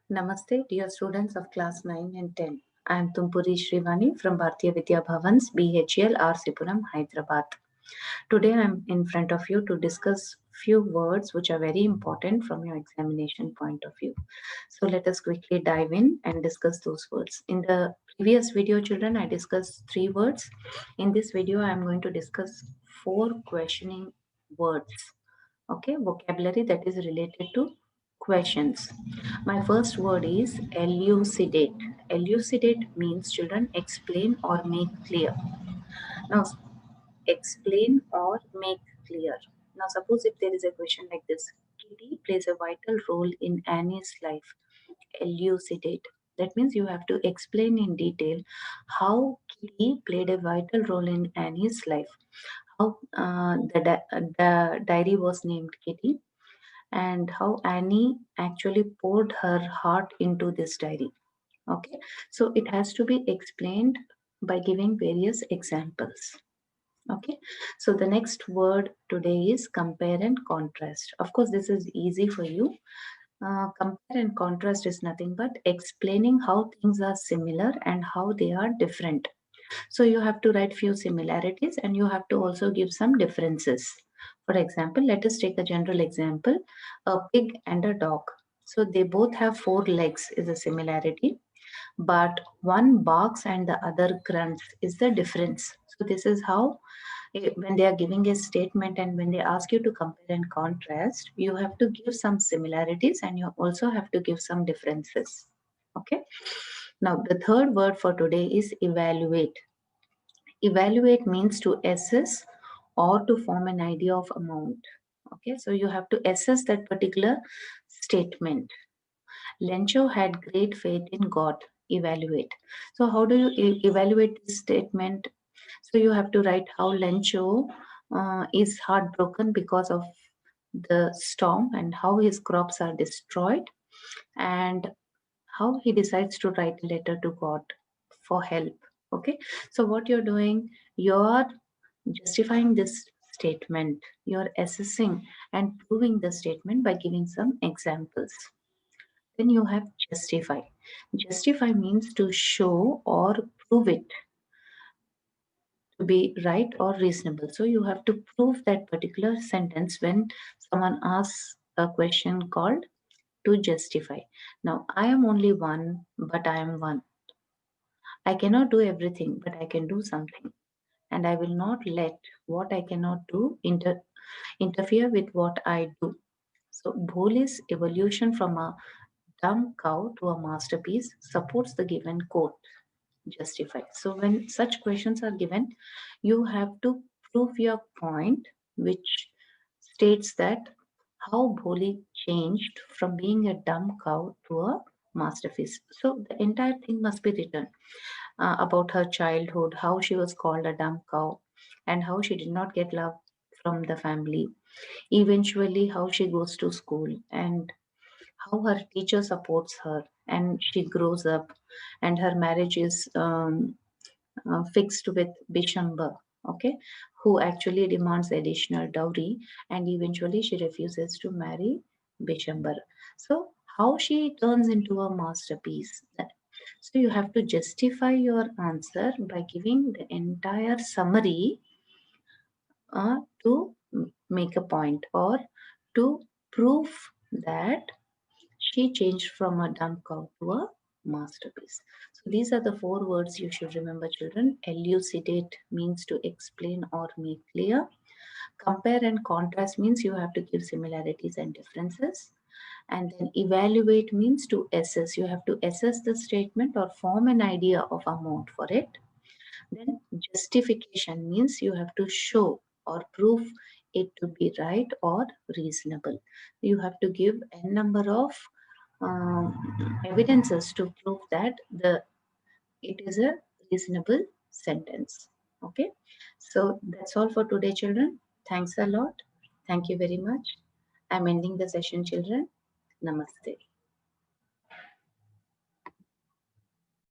Namaste, dear students of class 9 and 10. I am Tumpuri Shrivani from Bharatiya Vidya Bhavans, BHL, Sipuram, Hyderabad. Today I am in front of you to discuss few words which are very important from your examination point of view. So let us quickly dive in and discuss those words. In the previous video, children, I discussed 3 words. In this video, I am going to discuss 4 questioning words. Okay, vocabulary that is related to questions. My first word is elucidate. Elucidate means, children, explain or make clear. Now, explain or make clear. Now, suppose if there is a question like this: Kitty plays a vital role in Annie's life. Elucidate. That means you have to explain in detail how Kitty played a vital role in Annie's life. How the diary was named Kitty, and how Annie actually poured her heart into this diary. Okay, so it has to be explained by giving various examples. Okay, so the next word today is compare and contrast. Of course, this is easy for you. Compare and contrast is nothing but explaining how things are similar and how they are different. So you have to write few similarities and you have to also give some differences. For example, let us take a general example: a pig and a dog. So they both have 4 legs is a similarity, but one barks and the other grunts is the difference. So this is how, when they are giving a statement and when they ask you to compare and contrast, you have to give some similarities and you also have to give some differences. Okay, now the third word for today is evaluate. Evaluate means to assess or to form an idea of amount. Okay, so you have to assess that particular statement. Lencho had great faith in God. Evaluate. So how do you evaluate this statement? So you have to write how Lencho is heartbroken because of the storm and how his crops are destroyed, and how he decides to write a letter to God for help. Okay, so what you're doing, you're justifying this statement, you're assessing and proving the statement by giving some examples. Then you have justify. Justify means to show or prove it to be right or reasonable. So you have to prove that particular sentence when someone asks a question called to justify. Now, I am only one, but I am one. I cannot do everything, but I can do something. And I will not let what I cannot do interfere with what I do. So, Bholi's evolution from a dumb cow to a masterpiece supports the given quote, justify. So, when such questions are given, you have to prove your point, which states that how Bholi changed from being a dumb cow to a masterpiece. So, the entire thing must be written about her childhood, how she was called a dumb cow, and how she did not get love from the family. Eventually, how she goes to school and how her teacher supports her, and she grows up, and her marriage is fixed with Bishamba, okay, who actually demands additional dowry, and eventually she refuses to marry Bishambar. So, how she turns into a masterpiece. So, you have to justify your answer by giving the entire summary to make a point or to prove that she changed from a dumb cow to a masterpiece. So these are the 4 words you should remember, children. Elucidate means to explain or make clear. Compare and contrast means you have to give similarities and differences. And then evaluate means to assess. You have to assess the statement or form an idea of amount for it. Then justification means you have to show or prove it to be right or reasonable. You have to give a number of evidences to prove that the it is a reasonable sentence. Okay, so that's all for today, children. Thanks a lot. Thank you very much. I'm ending the session, children. Namaste.